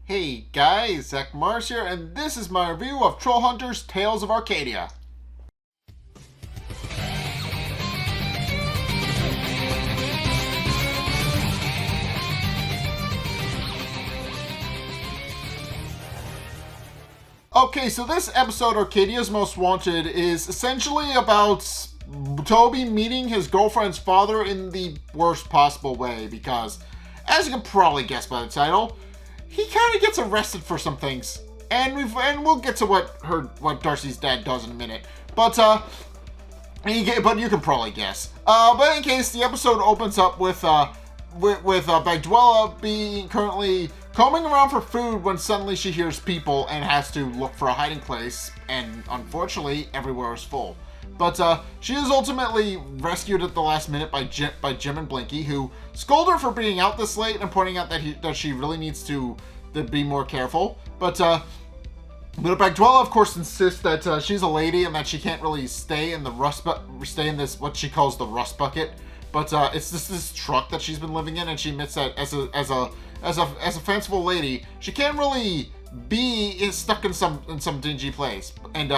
Hey guys, Zack here, and this is my review of Trollhunters Tales of Arcadia. Okay, so this episode, Arcadia's Most Wanted, is essentially about Toby meeting his girlfriend's father in the worst possible way, because, as you can probably guess by the title, he kind of gets arrested for some things, and we'll get to what Darcy's dad does in a minute. But you can probably guess. But in case, the episode opens up with Bagdwella being currently combing around for food when suddenly she hears people and has to look for a hiding place, and unfortunately, everywhere is full. But she is ultimately rescued at the last minute by Jim and Blinky, who scold her for being out this late and pointing out that she really needs to be more careful. But Bagdwella, of course, insists that she's a lady and that she can't really stay in this what she calls the rust bucket. But it's this truck that she's been living in, and she admits that as a fanciful lady, she can't really be stuck in some dingy place. And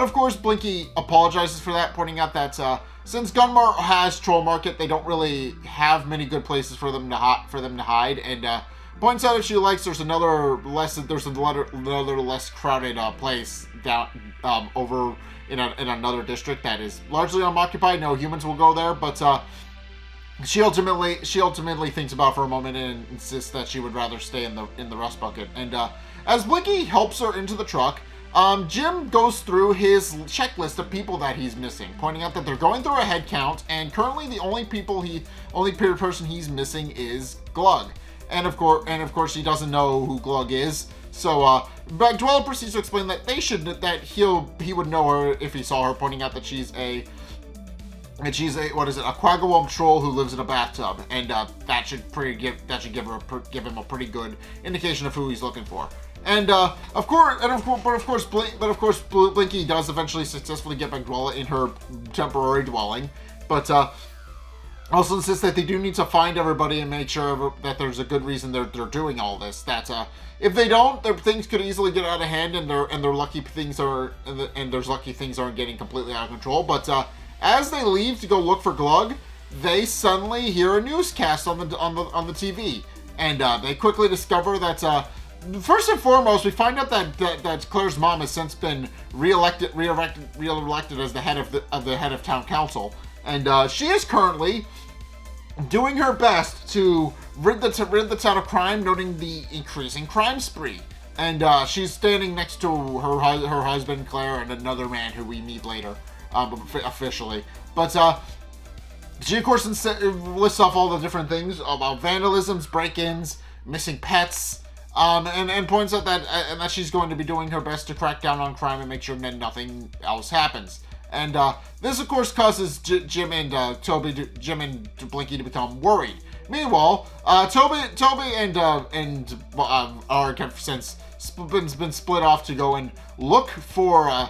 of course, Blinky apologizes for that, pointing out that since Gunmar has Troll Market, they don't really have many good places for them to hide, and points out if she likes, there's another less crowded place down over in another district that is largely unoccupied. No humans will go there, but she ultimately thinks about it for a moment and insists that she would rather stay in the rust bucket. And as Blinky helps her into the truck, Jim goes through his checklist of people that he's missing, pointing out that they're going through a head count, and currently the only person he's missing is Glug. And of course, he doesn't know who Glug is. So Bagdwella proceeds to explain that he would know her if he saw her, pointing out that she's a Quagga troll who lives in a bathtub, and that should give him a pretty good indication of who he's looking for. And of course, Blinky does eventually successfully get Bagdwella in her temporary dwelling, but also insists that they do need to find everybody and make sure that there's a good reason they're doing all this. That if they don't, their things could easily get out of hand, and their lucky things aren't getting completely out of control. But as they leave to go look for Glug, they suddenly hear a newscast on the TV, and they quickly discover that. First and foremost, we find out that Claire's mom has since been re-elected as the head of town council, and she is currently doing her best to rid the town of crime, noting the increasing crime spree. And she's standing next to her husband Claire and another man who we meet later, officially. But she of course lists off all the different things about vandalisms, break-ins, missing pets. And points out that she's going to be doing her best to crack down on crime and make sure that nothing else happens. And this, of course, causes Jim and Blinky to become worried. Meanwhile, Toby and Arg have since been split off to go and look for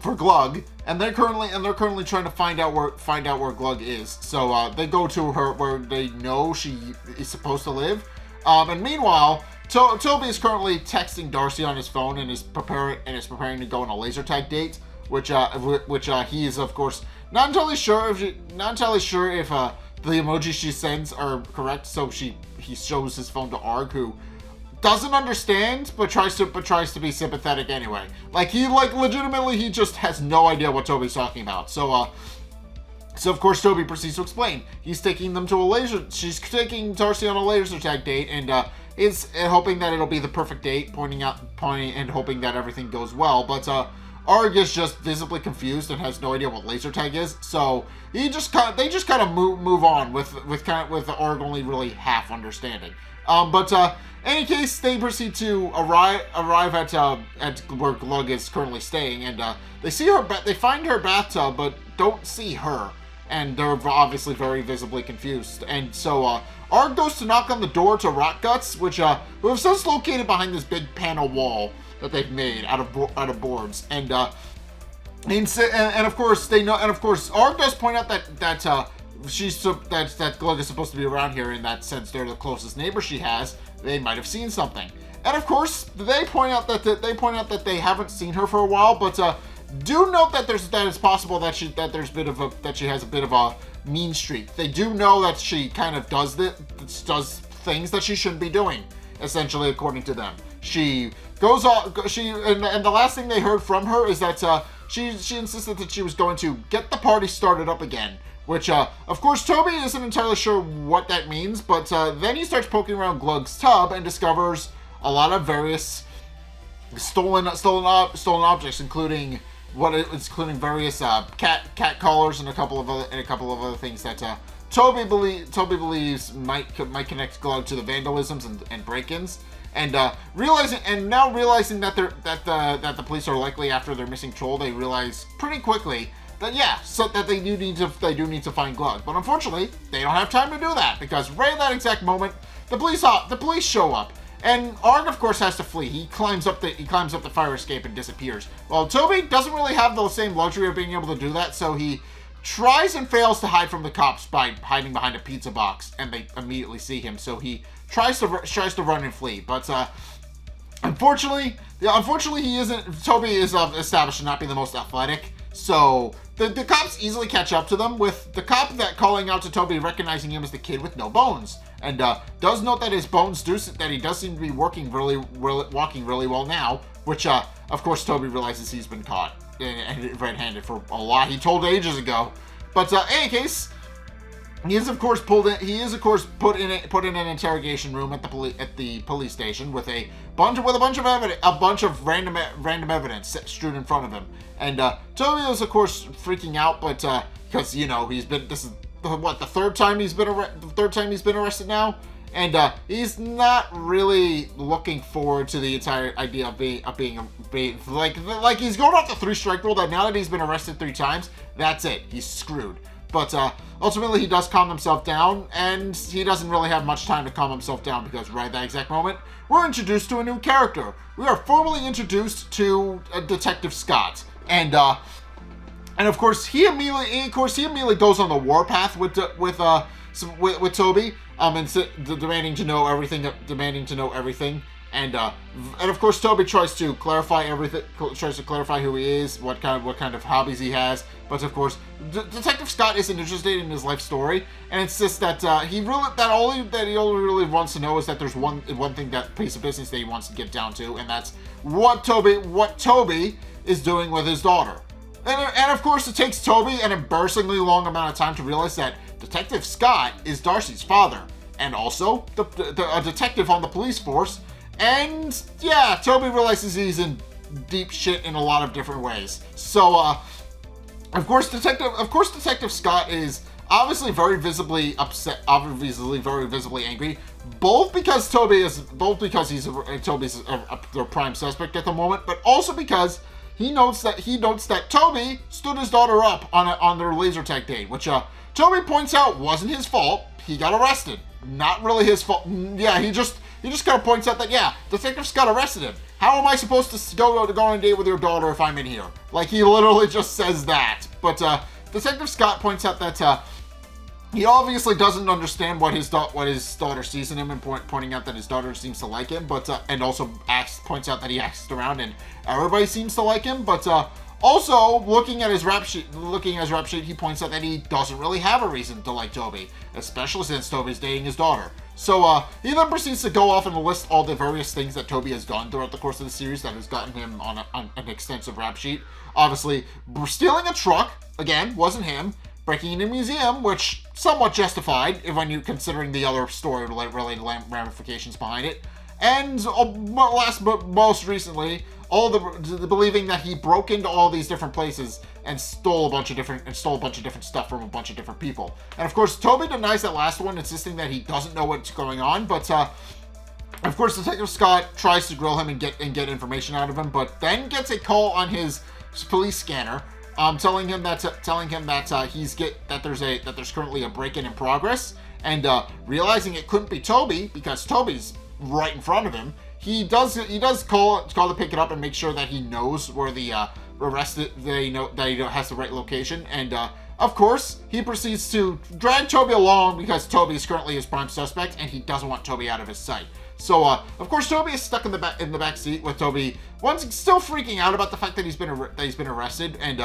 Glug, and they're currently trying to find out where Glug is. So they go to her where they know she is supposed to live. And meanwhile, Toby is currently texting Darcy on his phone and is preparing to go on a laser tag date, which he is of course not entirely sure if the emojis she sends are correct. So he shows his phone to Arg, who doesn't understand but tries to be sympathetic anyway. Legitimately he just has no idea what Toby's talking about. So of course Toby proceeds to explain. She's taking Darcy on a laser tag date, and is hoping that it'll be the perfect date, pointing and hoping that everything goes well. But Arg is just visibly confused and has no idea what laser tag is. So they just kind of move on with Arg only really half understanding. But in any case, they proceed to arrive at where Glug is currently staying, and they find her bathtub, but don't see her. And they're obviously very visibly confused. And so Arg goes to knock on the door to Rotguts, who have since located behind this big panel wall that they've made out of boards. And of course they know. And of course Arg does point out that Glug is supposed to be around here, in that sense they're the closest neighbor she has. They might have seen something. And of course, they point out that they haven't seen her for a while, but do note that it's possible that she has a bit of a mean streak. They do know that she kind of does things that she shouldn't be doing, essentially, according to them. She goes on. And the last thing they heard from her is that she insisted that she was going to get the party started up again. Which, of course, Toby isn't entirely sure what that means, but then he starts poking around Glug's tub and discovers a lot of various stolen objects, including various cat collars and a couple of other things that Toby believes might connect Glug to the vandalisms and break-ins. And now realizing that the police are likely after their missing troll, they realize pretty quickly that they do need to find Glug. But unfortunately, they don't have time to do that, because right at that exact moment, the police show up. And Arg, of course, has to flee. He climbs up the fire escape and disappears. Well, Toby doesn't really have the same luxury of being able to do that, so he tries and fails to hide from the cops by hiding behind a pizza box, and they immediately see him. So he tries to run and flee, but unfortunately, Toby is established to not be the most athletic. So the cops easily catch up to them, with the cop that calling out to Toby recognizing him as the kid with no bones, and does note that his bones that he does seem to be walking really well now, which of course Toby realizes he's been caught and red-handed for a lot he told ages ago. But in any case, he is of course put in an interrogation room at the police station with a bunch of random evidence strewn in front of him. And Toby is of course freaking out, but because this is the third time he's been arrested now, and he's not really looking forward to the entire idea of being like he's going off the 3-strike rule, that now that he's been arrested 3 times, that's it, he's screwed. But ultimately, he does calm himself down, and he doesn't really have much time to calm himself down, because right at that exact moment, we're introduced to a new character. We are formally introduced to Detective Scott, and of course he immediately goes on the warpath with Toby, and demanding to know everything. And of course Toby tries to clarify who he is, what kind of hobbies he has. But of course, Detective Scott isn't interested in his life story, and it's just that he only really wants to know is that there's one piece of business that he wants to get down to, and that's what Toby is doing with his daughter. And of course, it takes Toby an embarrassingly long amount of time to realize that Detective Scott is Darcy's father, and also a detective on the police force. And yeah, Toby realizes he's in deep shit in a lot of different ways. So, of course, Detective Scott is obviously very visibly upset, obviously very visibly angry, both because Toby's their prime suspect at the moment, but also because he notes that Toby stood his daughter up on their laser tag date, which Toby points out wasn't his fault. He got arrested. Not really his fault. Yeah, he just kind of points out that, yeah, Detective Scott arrested him. How am I supposed to go on a date with your daughter if I'm in here? Like, he literally just says that. But Detective Scott points out that he obviously doesn't understand what his daughter sees in him, and pointing out that his daughter seems to like him, but and also points out that he asks around and everybody seems to like him. But also, looking at his rap sheet, he points out that he doesn't really have a reason to like Toby, especially since Toby's dating his daughter. So he then proceeds to go off and list all the various things that Toby has done throughout the course of the series that has gotten him on an extensive rap sheet. Obviously, stealing a truck, again, wasn't him. Breaking into a museum, which somewhat justified when you considering the other story-related ramifications behind it. And most recently, all the believing that he broke into all these different places and stole a bunch of different stuff from a bunch of different people. And of course, Toby denies that last one, insisting that he doesn't know what's going on. But of course, Detective Scott tries to grill him and get information out of him, but then gets a call on his police scanner, telling him that there's currently a break-in progress, and realizing it couldn't be Toby because Toby's right in front of him. He does call to pick it up and make sure that he knows where the arrested, that he has the right location, and of course he proceeds to drag Toby along because Toby is currently his prime suspect and he doesn't want Toby out of his sight. So, of course, Toby is stuck in the back seat with Toby once still freaking out about the fact that he's been arrested, and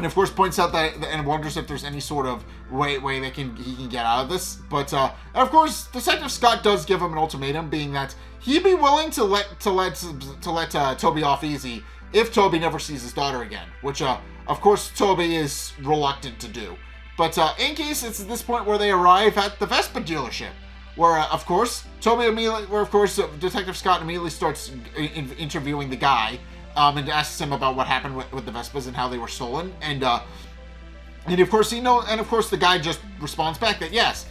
of course points out that and wonders if there's any sort of way he can get out of this. But and of course, Detective Scott does give him an ultimatum, being that he'd be willing to let Toby off easy if Toby never sees his daughter again, which of course Toby is reluctant to do. But in case it's at this point where they arrive at the Vespa dealership, where of course Detective Scott immediately starts interviewing the guy. And asks him about what happened with the Vespas and how they were stolen, and of course the guy just responds back that yes,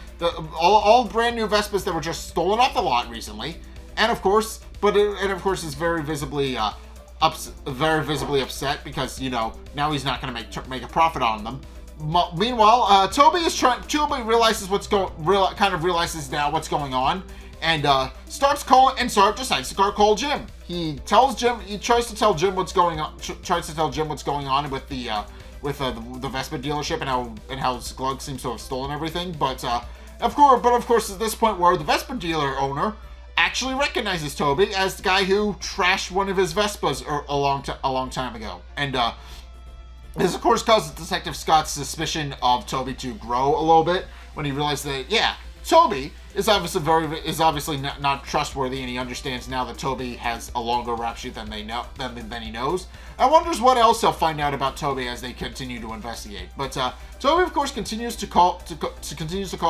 all brand new Vespas that were just stolen off the lot recently, and of course is very visibly upset because now he's not going to make a profit on them. Meanwhile, Toby realizes realizes now what's going on. And decides to call Jim. He tries to tell Jim what's going on. Tries to tell Jim what's going on with the Vespa dealership and how Glug seems to have stolen everything. But of course, at this point where the Vespa dealer owner actually recognizes Toby as the guy who trashed one of his Vespas a long time ago. And this of course causes Detective Scott's suspicion of Toby to grow a little bit when he realizes that Toby is obviously not trustworthy, and he understands now that Toby has a longer rap sheet than he knows. And wonders what else he'll find out about Toby as they continue to investigate. But Toby, of course, continues to call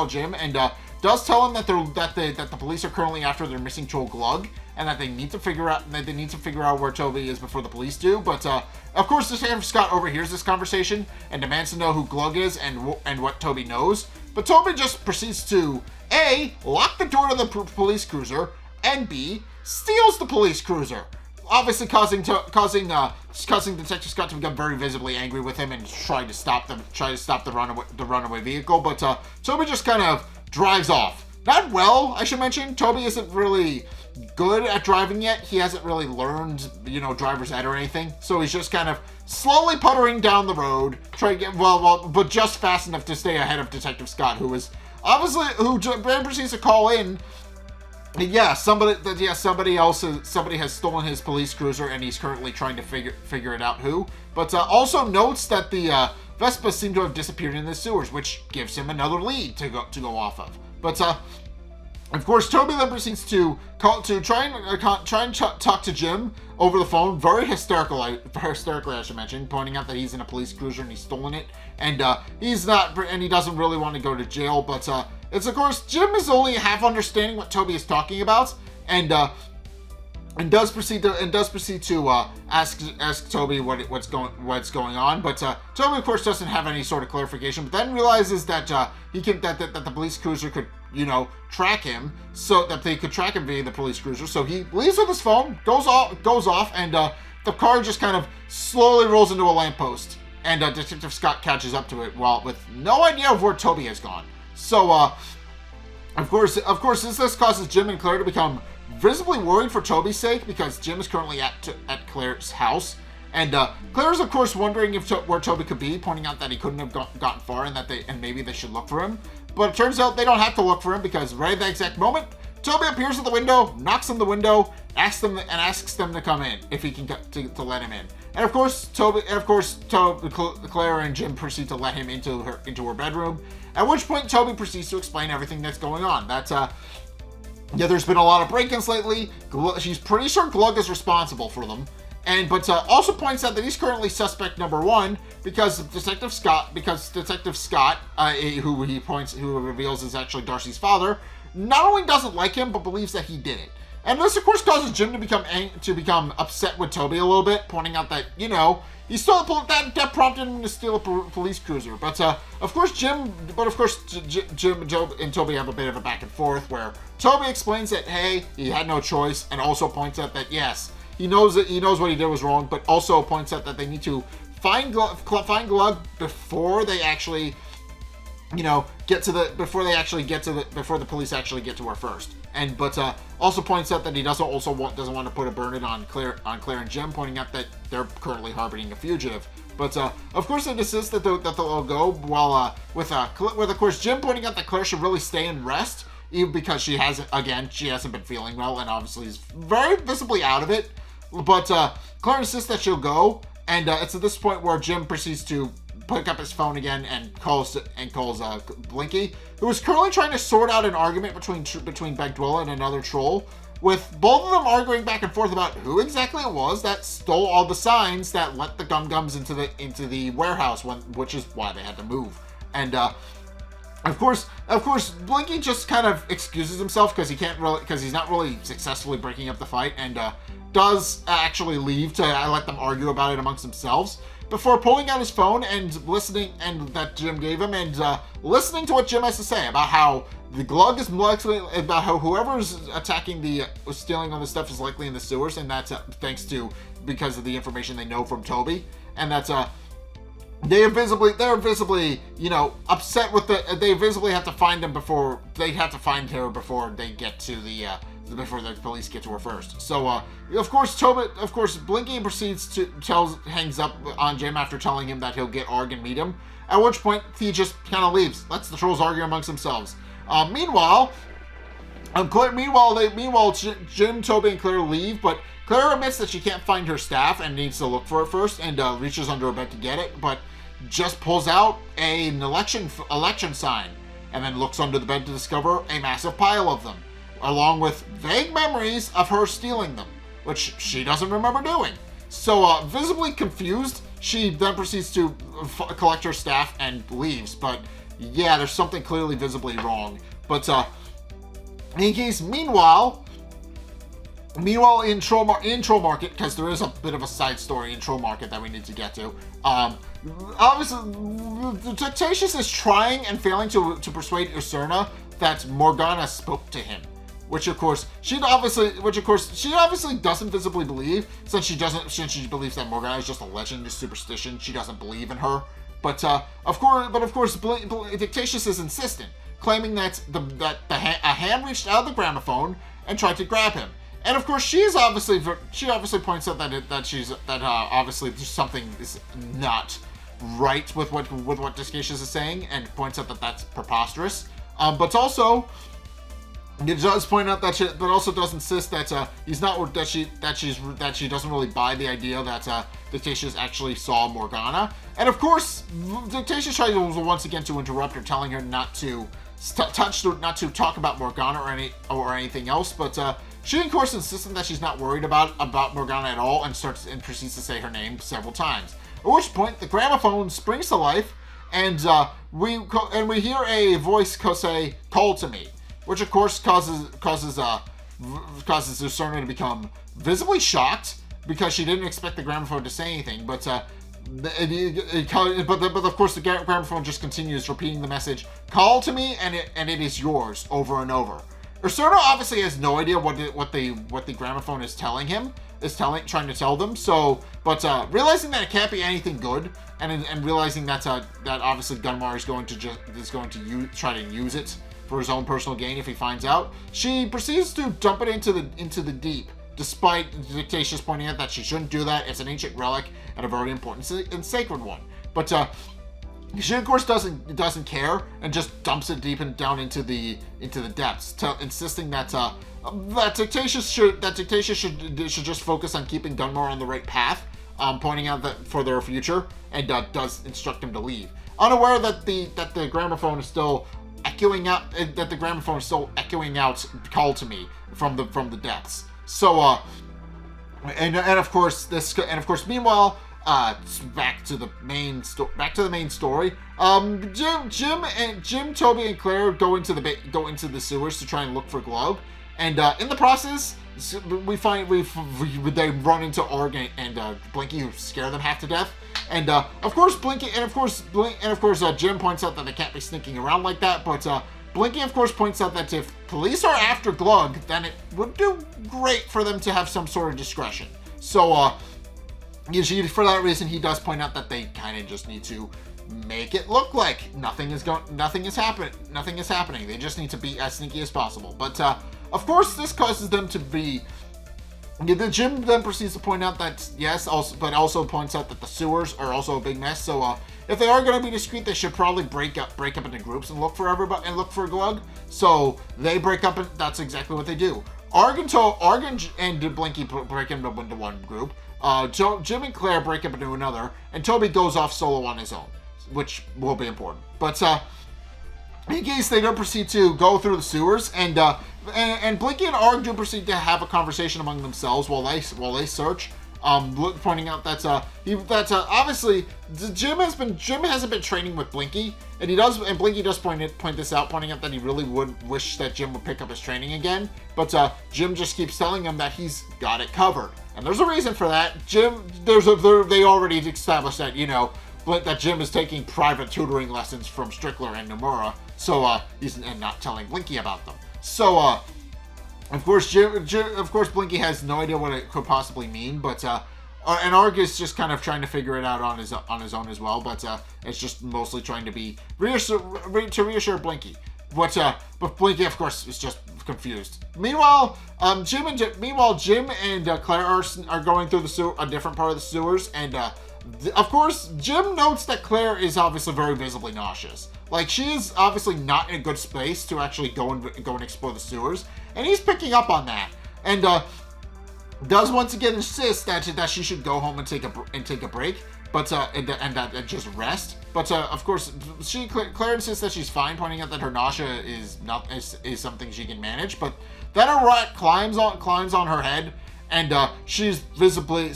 Jim, and does tell him that the police are currently after their missing troll Glug, and that they need to figure out where Toby is before the police do. But of course, Detective Scott overhears this conversation and demands to know who Glug is and what Toby knows. But Toby just proceeds to A, lock the door to the police cruiser, and B, steals the police cruiser, obviously causing Detective Scott to become very visibly angry with him and try to stop the runaway vehicle. But Toby just kind of drives off. Not well, I should mention. Toby isn't really good at driving yet. He hasn't really learned, driver's ed or anything. So he's just kind of slowly puttering down the road, trying to get but just fast enough to stay ahead of Detective Scott, who proceeds to call in. Somebody has stolen his police cruiser, and he's currently trying to figure it out who. But also notes that the Vespas seem to have disappeared in the sewers, which gives him another lead to go off of. But of course, Toby then proceeds to try and talk to Jim over the phone, very hysterically, I should mention, pointing out that he's in a police cruiser and he's stolen it, and he doesn't really want to go to jail. But it's of course Jim is only half understanding what Toby is talking about, and does proceed to ask Toby what's going on. But Toby, of course, doesn't have any sort of clarification. But then realizes that that the police cruiser could track him, so that they could track him via the police cruiser. So he leaves with his phone, goes off, and the car just kind of slowly rolls into a lamppost. And Detective Scott catches up to it, with no idea of where Toby has gone. So of course, this causes Jim and Claire to become visibly worried for Toby's sake, because Jim is currently at Claire's house, and Claire's of course wondering where Toby could be, pointing out that he couldn't have gotten far, and maybe they should look for him. But it turns out they don't have to look for him, because right at that exact moment, Toby appears at the window, knocks on the window, asks them to come in if he can to let him in. And of course, Claire and Jim proceed to let him into her bedroom. At which point, Toby proceeds to explain everything that's going on. There's been a lot of break-ins lately. She's pretty sure Glug is responsible for them. But also points out that he's currently suspect number one because Detective Scott, who reveals is actually Darcy's father, not only doesn't like him, but believes that he did it. And this, of course, causes Jim to become upset with Toby a little bit, pointing out that, he stole that prompted him to steal a police cruiser. But of course, Jim and Toby have a bit of a back and forth where Toby explains that hey, he had no choice, and also points out that yes, he knows what he did was wrong, but also points out that they need to find Glug before they actually, before the police actually get to her first. But also points out that he doesn't want to put a burden on Claire and Jim, pointing out that they're currently harboring a fugitive. But of course they insist that they'll go with of course Jim pointing out that Claire should really stay and rest, even because she hasn't been feeling well and obviously is very visibly out of it. But Claire insists that she'll go, and it's at this point where Jim proceeds to pick up his phone again and calls Blinky, who is currently trying to sort out an argument between Bagdwella and another troll, with both of them arguing back and forth about who exactly it was that stole all the signs that let the Gum-Gums into the warehouse, which is why they had to move. And of course, Blinky just kind of excuses himself because he's not really successfully breaking up the fight, and does actually leave to let them argue about it amongst themselves, before pulling out his phone and listening, and that Jim gave him, and listening to what Jim has to say about how the Glug is likely, about how whoever's attacking stealing all the stuff is likely in the sewers, and that's because of the information they know from Toby, and that's they're visibly, upset with they visibly have to find him before they have to find her before they get to before the police get to her first. So, of course, Blinky proceeds to hangs up on Jim after telling him that he'll get Arg and meet him, at which point he just kind of leaves, lets the trolls argue amongst themselves. Meanwhile, Jim, Toby, and Claire leave, but Claire admits that she can't find her staff and needs to look for it first, and reaches under her bed to get it, but just pulls out an election sign, and then looks under the bed to discover a massive pile of them, along with vague memories of her stealing them, which she doesn't remember doing. So, visibly confused, she then proceeds to collect her staff and leaves, but yeah, there's something clearly visibly wrong. But, in case, meanwhile in Troll Market, because there is a bit of a side story in Troll Market that we need to get to, obviously, Dictatious is trying and failing to persuade Usurna that Morgana spoke to him, which of course she obviously doesn't visibly believe, since she believes that Morgana is just a legend, a superstition. She doesn't believe in her. But of course, Dictatious is insistent, claiming that a hand reached out of the gramophone and tried to grab him. And of course, she obviously points out that obviously something is not right with what Dictatious is saying, and points out that that's preposterous. But also, it does point out but also does insist that she doesn't really buy the idea that Dictatious actually saw Morgana. And of course, Dictatious tries once again to interrupt her, telling her not to talk about Morgana or anything else. But she of course insisting that she's not worried about Morgana at all, and proceeds to say her name several times. At which point the gramophone springs to life, and we hear a voice say, "Call to me," which of course causes Usurna to become visibly shocked, because she didn't expect the gramophone to say anything. But of course the gramophone just continues repeating the message, "Call to me, and it is yours," over and over. Usurna obviously has no idea what the gramophone is trying to tell them. So, but realizing that it can't be anything good, and realizing that obviously Gunmar is going to try to use it for his own personal gain if he finds out, she proceeds to dump it into the deep, despite Dictatious pointing out that she shouldn't do that. It's an ancient relic and a very important and sacred one. But she of course doesn't care, and just dumps it deep and down into the depths, insisting that Dictatious should just focus on keeping Gunmar on the right path, pointing out that for their future, and does instruct him to leave, unaware that the gramophone is still echoing out, "Call to me" from the depths. So and of course meanwhile, back to the main story. Jim, Toby, and Claire go into the sewers to try and look for Glug, and in the process, they run into Arg and Blinky, who scare them half to death. And of course, Jim points out that they can't be sneaking around like that. But Blinky, of course, points out that if police are after Glug, then it would do great for them to have some sort of discretion. So, for that reason, he does point out that they kind of just need to make it look like nothing is happening. They just need to be as sneaky as possible. But of course, this causes them to be The Jim then proceeds to point out that yes, but also points out that the sewers are also a big mess. So if they are going to be discreet, they should probably break up into groups and look for everybody and look for Glug. So they break up, and that's exactly what they do. Arg and Blinky break into one group. Jim and Claire break up into another, and Toby goes off solo on his own, which will be important. But in case they don't proceed to go through the sewers, and Blinky and Arg do proceed to have a conversation among themselves while they search, pointing out that obviously Jim hasn't been training with Blinky, and Blinky does point this out, pointing out that he really would wish that Jim would pick up his training again, but Jim just keeps telling him that he's got it covered, and there's a reason for that. They already established that that Jim is taking private tutoring lessons from Strickler and Nomura, so he's not telling Blinky about them. So of course Blinky has no idea what it could possibly mean, but and Arg is just kind of trying to figure it out on his own as well, but it's just mostly trying to be reassure Blinky. But Blinky, of course, is just confused. Meanwhile, Jim and Claire are going through a different part of the sewers, and of course, Jim notes that Claire is obviously very visibly nauseous. Like, she is obviously not in a good space to actually go and explore the sewers, and he's picking up on that, and does once again insist that she should go home and take a break, but and just rest. But of course, Claire insists that she's fine, pointing out that her nausea is something she can manage, but then a rat climbs on her head, and she's visibly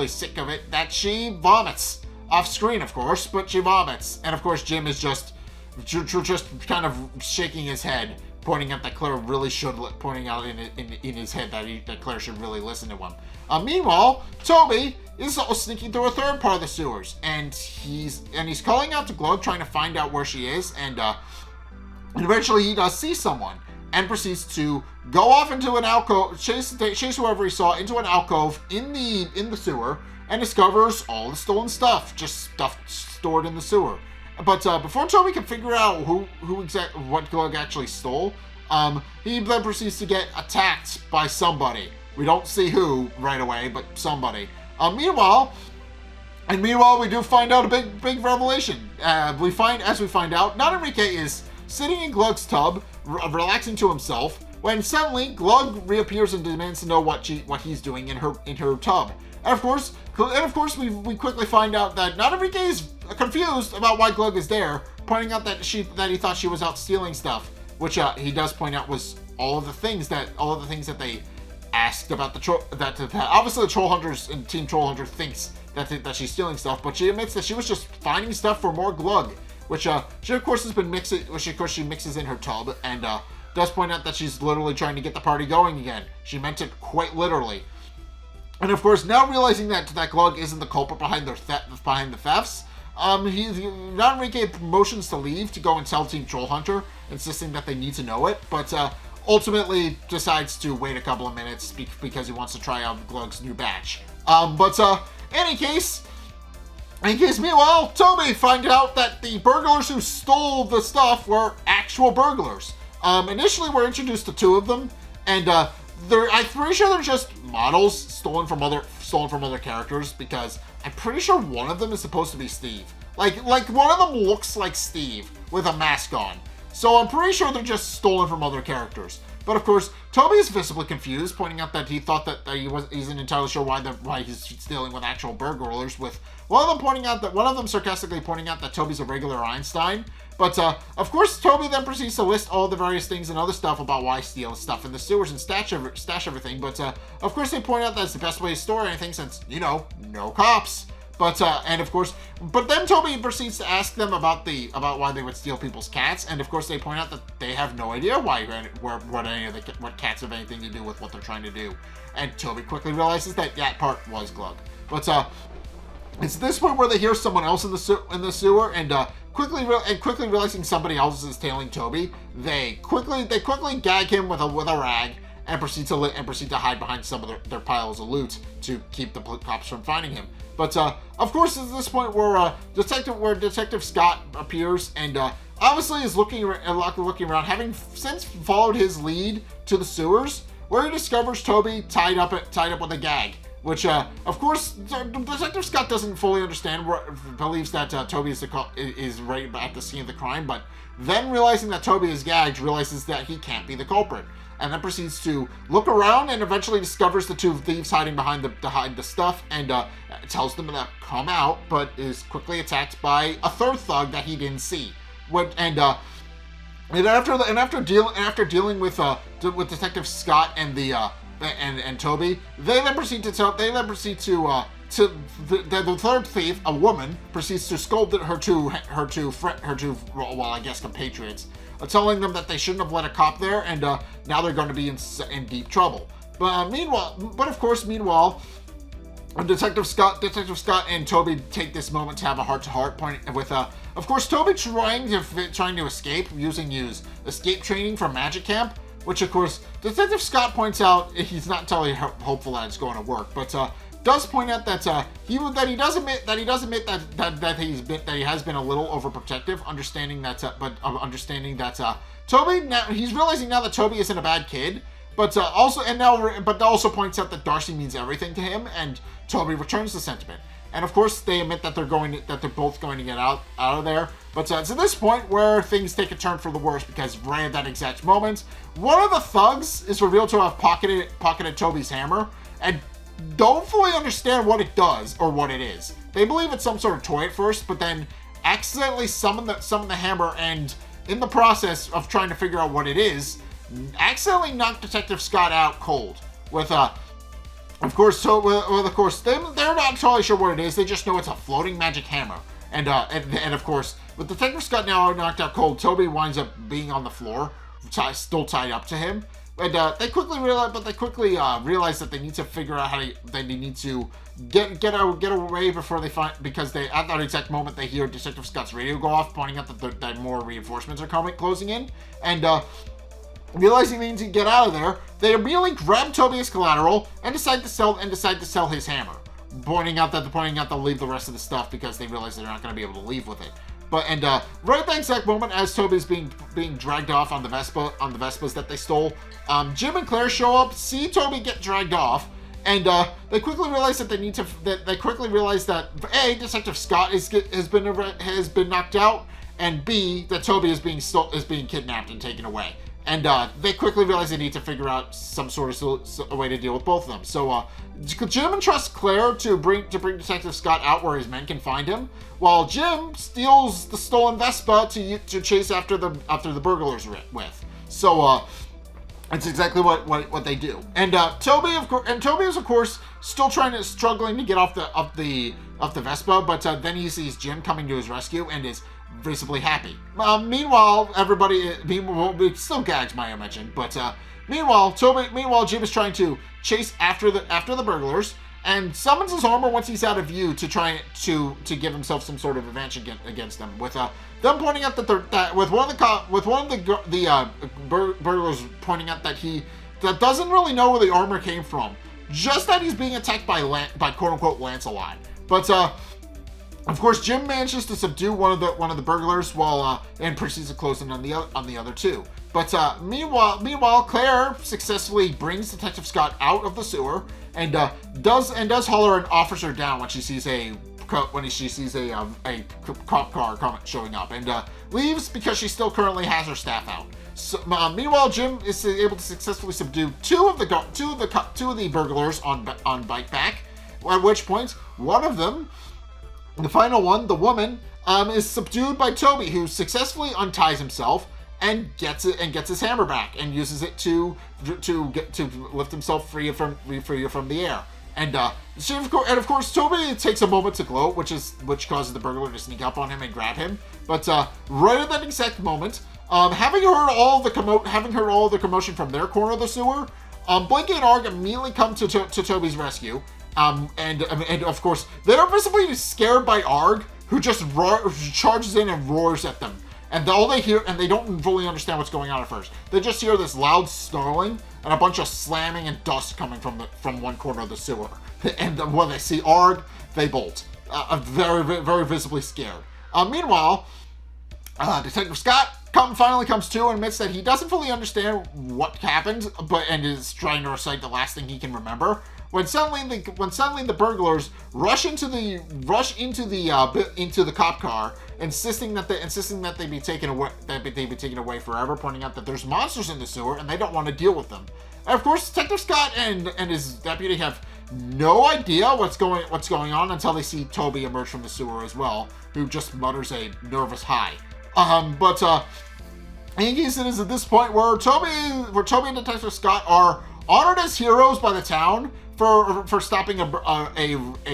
sick of it that she vomits off screen, of course, but she vomits, and of course Jim is just kind of shaking his head, pointing out that Claire really should, pointing out in his head that Claire should really listen to him. Meanwhile, Toby is sneaking through a third part of the sewers, and he's calling out to Glug, trying to find out where she is, and eventually he does see someone, and proceeds to go off into an alcove, chase whoever he saw into an alcove in the sewer, and discovers all the stolen stuff, just stuff stored in the sewer. But before Toby can figure out what Glug actually stole, he then proceeds to get attacked by somebody. We don't see who right away, but somebody. Meanwhile, we do find out a big revelation. As we find out, not Enrique is sitting in Glug's tub, relaxing to himself, when suddenly Glug reappears and demands to know what he's doing in her tub. And of course, we quickly find out that not Enrique is confused about why Glug is there, pointing out that he thought she was out stealing stuff, which he does point out was all of the things that they asked about obviously the Trollhunters and Team Trollhunter thinks that she's stealing stuff, but she admits that she was just finding stuff for more Glug, which she of course she mixes in her tub, and does point out that she's literally trying to get the party going again. She meant it quite literally. And of course, now realizing that Glug isn't the culprit behind the thefts, Enrique motions to leave to go and tell Team Trollhunter, insisting that they need to know it, but ultimately decides to wait a couple of minutes because he wants to try out Glug's new batch. In any case, meanwhile, Toby finds out that the burglars who stole the stuff were actual burglars. Initially, we're introduced to two of them, and I'm pretty sure they're just models stolen from other characters, because I'm pretty sure one of them is supposed to be Steve. Like one of them looks like Steve with a mask on. So I'm pretty sure they're just stolen from other characters. But of course, Toby is visibly confused, pointing out that he thought that he isn't entirely sure why he's stealing with actual burglars, with one of them sarcastically pointing out that Toby's a regular Einstein. But of course, Toby then proceeds to list all the various things and other stuff about why steal stuff in the sewers and stash everything. But of course, they point out that's the best way to store anything, since no cops. But but then Toby proceeds to ask them about why they would steal people's cats, and of course they point out that they have no idea what cats have anything to do with what they're trying to do. And Toby quickly realizes that part was Glug. But it's this point where they hear someone else in the sewer, and quickly realizing somebody else is tailing Toby, they quickly gag him with a rag, and proceed to hide behind some of their piles of loot to keep the cops from finding him. But of course, it's this point where Detective Scott appears, and obviously is looking around, having since followed his lead to the sewers, where he discovers Toby tied up with a gag. Which, of course, Detective Scott doesn't fully understand, believes that Toby is right at the scene of the crime, but then realizing that Toby is gagged, realizes that he can't be the culprit, and then proceeds to look around and eventually discovers the two thieves hiding behind the stuff, and tells them to come out, but is quickly attacked by a third thug that he didn't see. After dealing with Detective Scott and and Toby, the third thief, a woman, proceeds to scold her two I guess compatriots, telling them that they shouldn't have let a cop there, and now they're going to be in deep trouble. But of course, Detective Scott and Toby take this moment to have a heart-to-heart point with, of course, Toby trying to escape using his escape training from Magic Camp, which, of course, Detective Scott points out he's not entirely hopeful that it's going to work, but does point out that he does admit that he has been a little overprotective, understanding that Toby, now he's realizing now that Toby isn't a bad kid, but also points out that Darcy means everything to him, and Toby returns the sentiment. And of course, they admit that they're both going to get out of there. But it's at this point where things take a turn for the worse, because right at that exact moment, one of the thugs is revealed to have pocketed Toby's hammer, and don't fully understand what it does or what it is. They believe it's some sort of toy at first, but then accidentally summon the hammer, and in the process of trying to figure out what it is, accidentally knock Detective Scott out cold. Of course, they're not entirely sure what it is. They just know it's a floating magic hammer. And of course, with Detective Scott now knocked out cold, Toby winds up being on the floor, still tied up to him. And they quickly realize that they need to figure out they need to get away before they find, because at that exact moment they hear Detective Scott's radio go off, pointing out that more reinforcements are closing in, and realizing they need to get out of there, they immediately grab Toby as collateral and decide to sell his hammer, pointing out they'll leave the rest of the stuff because they realize they're not going to be able to leave with it. Right at that exact moment, as Toby's being dragged off on the Vespas that they stole, Jim and Claire show up, see Toby get dragged off, and they quickly realize that A, Detective Scott has been knocked out, and B, that Toby is being kidnapped and taken away. And they quickly realize they need to figure out some sort of a way to deal with both of them. So Jim entrusts Claire to bring Detective Scott out where his men can find him, while Jim steals the stolen Vespa to chase after the burglars with. So it's exactly what they do. And Toby is of course still struggling to get off the Vespa, but then he sees Jim coming to his rescue and is visibly happy. Meanwhile, it still gags Maya mentioned, but meanwhile, Jim is trying to chase after the burglars and summons his armor once he's out of view to try to give himself some sort of advantage against them. With them pointing out with one of the burglars pointing out that doesn't really know where the armor came from, just that he's being attacked by quote unquote Lancelot. But of course, Jim manages to subdue one of the burglars and proceeds to close in on the other two. But meanwhile, Claire successfully brings Detective Scott out of the sewer and does holler and offers her down when she sees a cop car showing up, and leaves because she still currently has her staff out. So, meanwhile, Jim is able to successfully subdue two of the burglars on bike back. At which point, one of them, the final one, the woman, is subdued by Toby, who successfully unties himself and gets his hammer back and uses it to lift himself free from the air. And of course, Toby takes a moment to gloat, which causes the burglar to sneak up on him and grab him. But right at that exact moment, having heard all the commotion from their corner of the sewer, Blinky and Arg immediately come to Toby's rescue. And of course, they are visibly scared by Arg, who just charges in and roars at them. And all they hear, and they don't fully understand what's going on at first. They just hear this loud snarling and a bunch of slamming and dust coming from one corner of the sewer. And when they see Arg, they bolt, very, very visibly scared. Meanwhile, Detective Scott finally comes to and admits that he doesn't fully understand what happened, and is trying to recite the last thing he can remember. When suddenly the burglars rush into the cop car, insisting that they be taken away forever, pointing out that there's monsters in the sewer and they don't want to deal with them. And of course, Detective Scott and his deputy have no idea what's going on until they see Toby emerge from the sewer as well, who just mutters a nervous hi. But in case it is at this point where Toby and Detective Scott are honored as heroes by the town for stopping a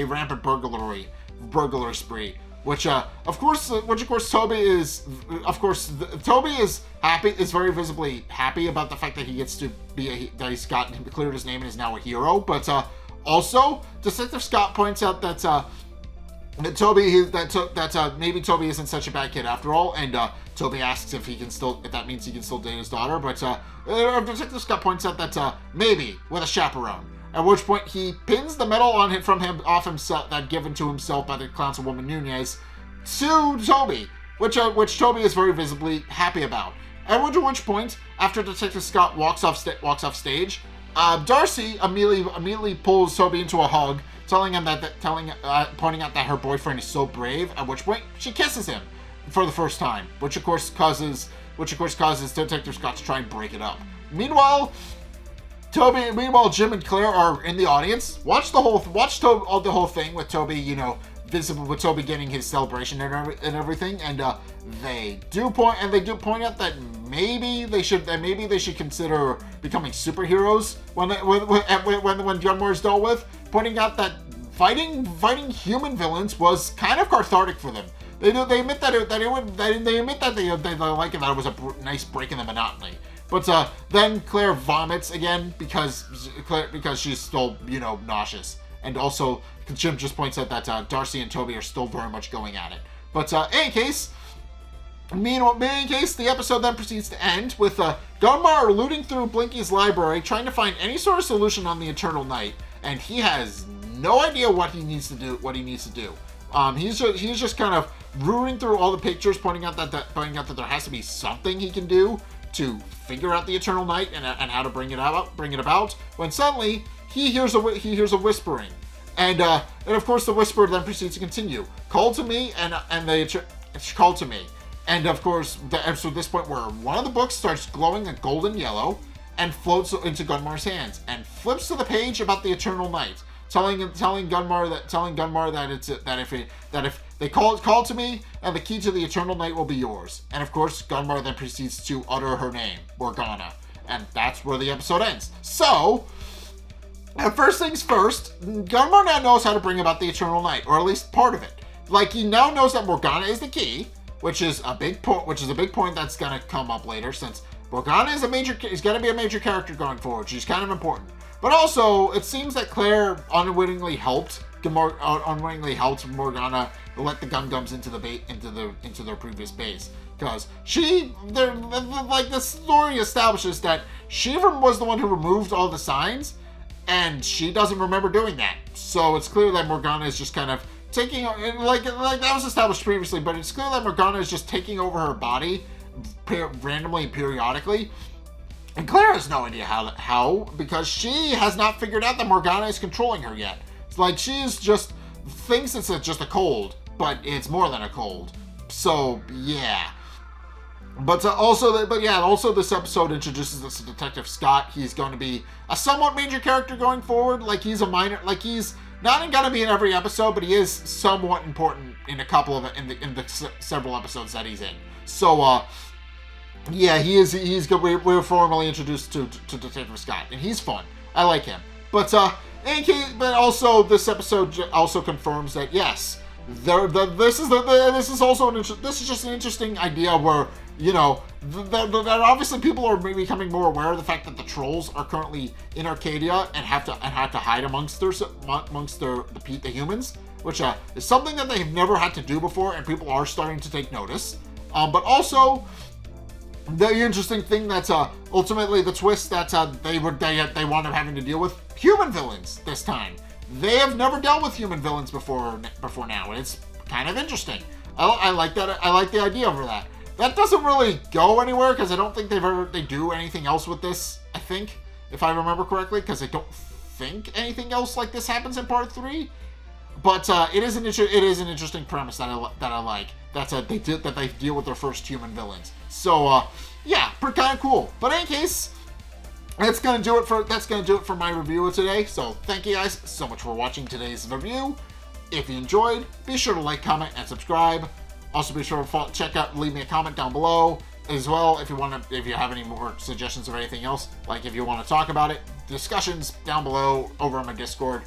rampant burglary spree, which of course Toby is very visibly happy about the fact that he gets to be that he's cleared his name and is now a hero. But also Detective Scott points out that maybe Toby isn't such a bad kid after all, and Toby asks if that means he can still date his daughter. But Detective Scott points out that maybe with a chaperone. At which point he pins the medal off himself that given to himself by the councilwoman Nunez to Toby, which Toby is very visibly happy about. At which point, after Detective Scott walks off stage, Darcy immediately pulls Toby into a hug, pointing out that her boyfriend is so brave. At which point she kisses him for the first time, which of course causes Detective Scott to try and break it up. Meanwhile, Jim and Claire are in the audience. Watch the whole thing with Toby, visible with Toby getting his celebration and everything. And they do point out that maybe they should consider becoming superheroes when Gunmore is dealt with. Pointing out that fighting human villains was kind of cathartic for them. They admit that they like it, that it was a nice break in the monotony. But then Claire vomits again because she's still, nauseous. And also, Jim just points out that Darcy and Toby are still very much going at it. But in any case, the episode then proceeds to end with Gunmar looting through Blinky's library, trying to find any sort of solution on the Eternal Night, and he has no idea what he needs to do. He's just kind of rooting through all the pictures, pointing out that there has to be something he can do to figure out the Eternal Night and how to bring it about. When suddenly he hears a whispering, and of course the whisper then proceeds to continue. Call to me, and call to me, and of course so at this point where one of the books starts glowing a golden yellow and floats into Gunmar's hands and flips to the page about the Eternal Night, telling Gunmar that if they call to me, and the key to the Eternal Night will be yours. And of course, Gunmar then proceeds to utter her name, Morgana. And that's where the episode ends. So, first things first, Gunmar now knows how to bring about the Eternal Night, or at least part of it. Like, he now knows that Morgana is the key, which is a big point that's gonna come up later, since Morgana is gonna be a major character going forward. She's kind of important. But also, it seems that Claire unwittingly helped Morgana let the Gum-Gums into their previous base, because the story establishes that Shiva was the one who removed all the signs, and she doesn't remember doing that. So it's clear that Morgana is just kind of taking, like that was established previously, but it's clear that Morgana is just taking over her body randomly and periodically. And Claire has no idea how, because she has not figured out that Morgana is controlling her yet. It's like she's just thinks it's just a cold, but it's more than a cold. So yeah. But also this episode introduces us to Detective Scott. He's going to be a somewhat major character going forward. Like he's not going to be in every episode, but he is somewhat important in a couple of the several episodes that he's in. So yeah, we're formally introduced to Detective Scott, and he's fun. I like him. But also this episode also confirms that yes, this is just an interesting idea where that obviously people are becoming more aware of the fact that the trolls are currently in Arcadia and have to hide amongst the humans, which is something that they've never had to do before, and people are starting to take notice. But also, the interesting thing that's ultimately the twist that they wound up having to deal with human villains this time. They have never dealt with human villains before now, and it's kind of interesting. I like that. I like the idea for that. that doesn't really go anywhere because I don't think they do anything else with this, I think, if I remember correctly, because I don't think anything else like this happens in part 3. But it is an interesting premise that I like. They deal with their first human villains. So yeah, pretty kind of cool. But in any case, that's gonna do it for my review of today. So thank you guys so much for watching today's review. If you enjoyed, be sure to like, comment, and subscribe. Also, be sure to leave me a comment down below as well if you have any more suggestions or anything else. Like if you want to talk about it, discussions down below over on my Discord.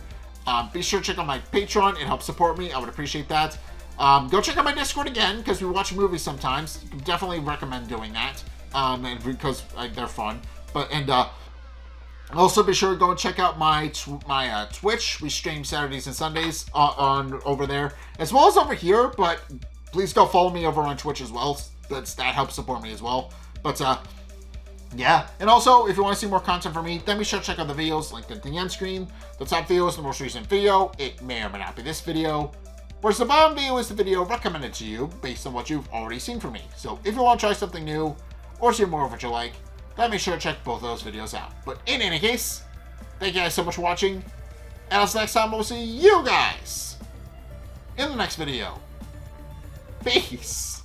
Be sure to check out my Patreon. It helps support me. I would appreciate that. Go check out my Discord again, because we watch movies sometimes. Definitely recommend doing that, and because they're fun. Also be sure to go and check out my Twitch. We stream Saturdays and Sundays on over there, as well as over here. But please go follow me over on Twitch as well. That helps support me as well. But yeah, and also, if you want to see more content from me, then be sure to check out the videos linked at the end screen. The top video is the most recent video. It may or may not be this video. Whereas the bottom video is the video recommended to you based on what you've already seen from me. So if you want to try something new, or see more of what you like, then be sure to check both those videos out. But in any case, thank you guys so much for watching. And until next time, we'll see you guys in the next video. Peace.